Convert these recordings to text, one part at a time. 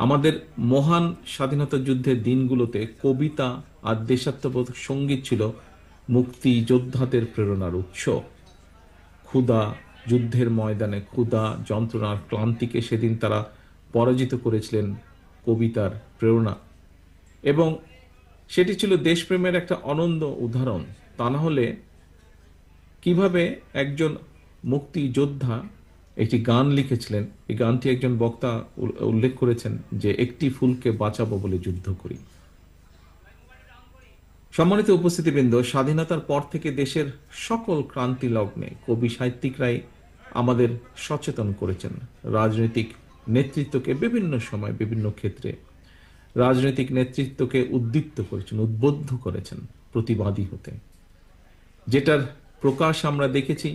আমাদের মহান স্বাধীনতা যুদ্ধের দিনগুলোতে কবিতা আর দেশাত্মবোধক সঙ্গীত ছিল মুক্তি যোদ্ধাদের প্রেরণার উৎস। ক্ষুধা, যুদ্ধের ময়দানে ক্ষুধা, যন্ত্রণার ক্লান্তিকে সেদিন তারা পরাজিত করেছিলেন কবিতার প্রেরণা, এবং সেটি ছিল দেশপ্রেমের একটা অনন্য উদাহরণ। তা না হলে কিভাবে একজন মুক্তিযোদ্ধা একটি গান লিখেছিলেন, এই গানটি একজন বক্তা উল্লেখ করেছেন যে একটি ফুলকে বাঁচাবো বলে যুদ্ধ করি। সম্মানিত উপস্থিতিবৃন্দ, স্বাধীনতার পর থেকে দেশের সকল ক্রান্তি লগ্নে কবি সাহিত্যিকরাই আমাদের সচেতন করেছেন। রাজনৈতিক নেতৃত্বকে বিভিন্ন সময় বিভিন্ন ক্ষেত্রে রাজনৈতিক নেতৃত্বকে উদ্দীপ্ত করেছেন, উদ্বুদ্ধ করেছেন প্রতিবাদী হতে, যেটার প্রকাশ আমরা দেখেছি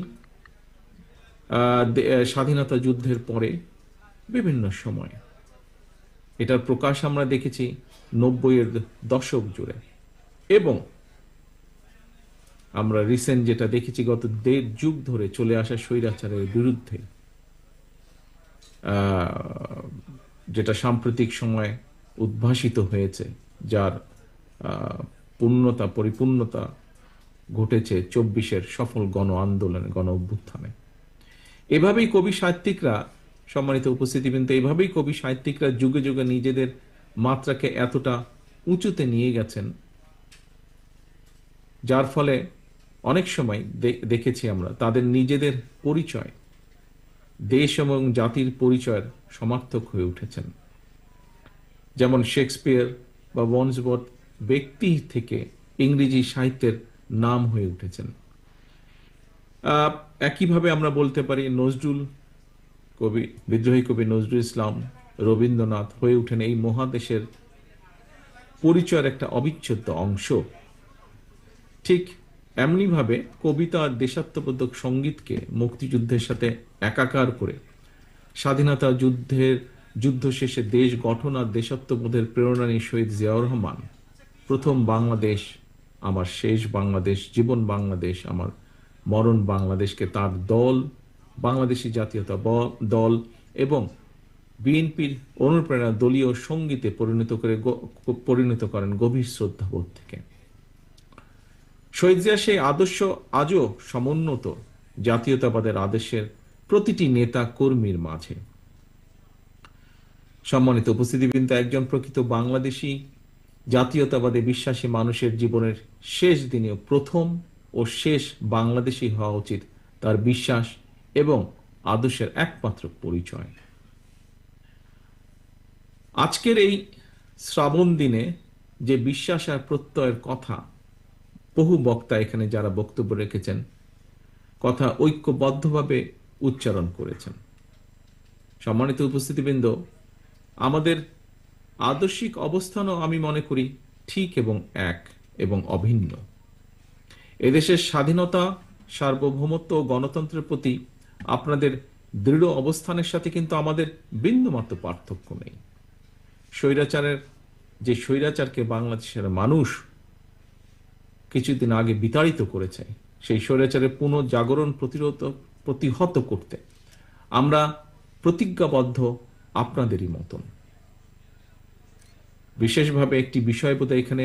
স্বাধীনতা যুদ্ধের পরে বিভিন্ন সময়। এটার প্রকাশ আমরা দেখেছি 90-এর দশক জুড়ে, এবং আমরা রিসেন্ট যেটা দেখেছি গত 1.5 যুগ ধরে চলে আসা স্বৈরাচারের বিরুদ্ধে, যেটা সাম্প্রতিক সময় উদ্ভাসিত হয়েছে, যার পরিপূর্ণতা ঘটেছে 24-এর সফল গণ আন্দোলনে, গণ অভ্যুত্থানে। এভাবেই কবি সাহিত্যিকরা, সম্মানিত উপস্থিতিবৃন্দ, এভাবেই কবি সাহিত্যিকরা যুগে যুগে নিজেদের মাত্রাকে এতটা উঁচুতে নিয়ে গেছেন, যার ফলে অনেক সময় দেখেছি আমরা তাদের নিজেদের পরিচয়, দেশ এবং জাতির পরিচয়ের সমার্থক হয়ে উঠেছেন। যেমন শেক্সপিয়ার বা ওয়ার্ডসওয়ার্থ ব্যক্তি থেকে ইংরেজি সাহিত্যের নাম হয়ে উঠেছেন। একইভাবে আমরা বলতে পারি নজরুল কবি, বিদ্রোহী কবি নজরুল ইসলাম, রবীন্দ্রনাথ হয়ে উঠেন এই মহাদেশের পরিচয়ের একটা অবিচ্ছেদ্য অংশ। ঠিক এমনিভাবে কবিতা আর দেশাত্মবোধক সঙ্গীতকে মুক্তিযুদ্ধের সাথে একাকার করে স্বাধীনতা যুদ্ধ শেষে দেশ গঠন আর দেশাত্মবোধের প্রেরণা নিয়ে শহীদ জিয়াউর রহমান প্রথম বাংলাদেশ আমার শেষ বাংলাদেশ, জীবন বাংলাদেশ আমার মরণ বাংলাদেশকে তার দল, বাংলাদেশী জাতীয়তা দল এবং বিএনপির অনুপ্রেরণা দলীয় সঙ্গীতে পরিণত করেন গভীর শ্রদ্ধাবোধ থেকে। শহীদ জিয়া সেই আদর্শ আজও সমুন্নত জাতীয়তাবাদের আদর্শের প্রতিটি নেতা কর্মীর মাঝে। সম্মানিত উপস্থিতিবৃন্দ, একজন প্রকৃত বাংলাদেশী জাতীয়তাবাদে বিশ্বাসী মানুষের জীবনের শেষ দিনেও প্রথম ও শেষ বাংলাদেশী হওয়া উচিত তার বিশ্বাস এবং আদর্শের একমাত্র পরিচয়। আজকের এই শ্রাবণ দিনে যে বিশ্বাস আর প্রত্যয়ের কথা বহু বক্তা এখানে যারা বক্তব্য রেখেছেন, কথা ঐক্যবদ্ধভাবে উচ্চারণ করেছেন। সম্মানিত উপস্থিতিবৃন্দ, আমাদের আদর্শিক অবস্থানও আমি মনে করি ঠিক এবং এক এবং অভিন্ন। এদেশের স্বাধীনতা, সার্বভৌমত্ব ও গণতন্ত্রের প্রতি আপনাদের দৃঢ় অবস্থানের সাথে কিন্তু আমাদের বিন্দুমাত্র পার্থক্য নেই। স্বৈরাচারকে বাংলাদেশের মানুষ কিছুদিন আগে বিতাড়িত করেছে, সেই স্বৈরাচারের পুনঃজাগরণ প্রতিহত করতে আমরা প্রতিজ্ঞাবদ্ধ আপনাদেরই মতন। বিশেষভাবে একটি বিষয় বোধহয় এখানে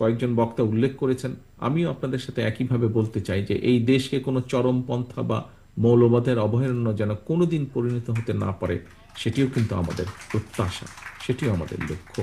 কয়েকজন বক্তা উল্লেখ করেছেন, আমিও আপনাদের সাথে একইভাবে বলতে চাই যে এই দেশকে কোনো চরমপন্থা বা মৌলবাদের অভয়ারণ্য যেন কোনোদিন পরিণত হতে না পারে, সেটিও কিন্তু আমাদের প্রত্যাশা, সেটিও আমাদের লক্ষ্য।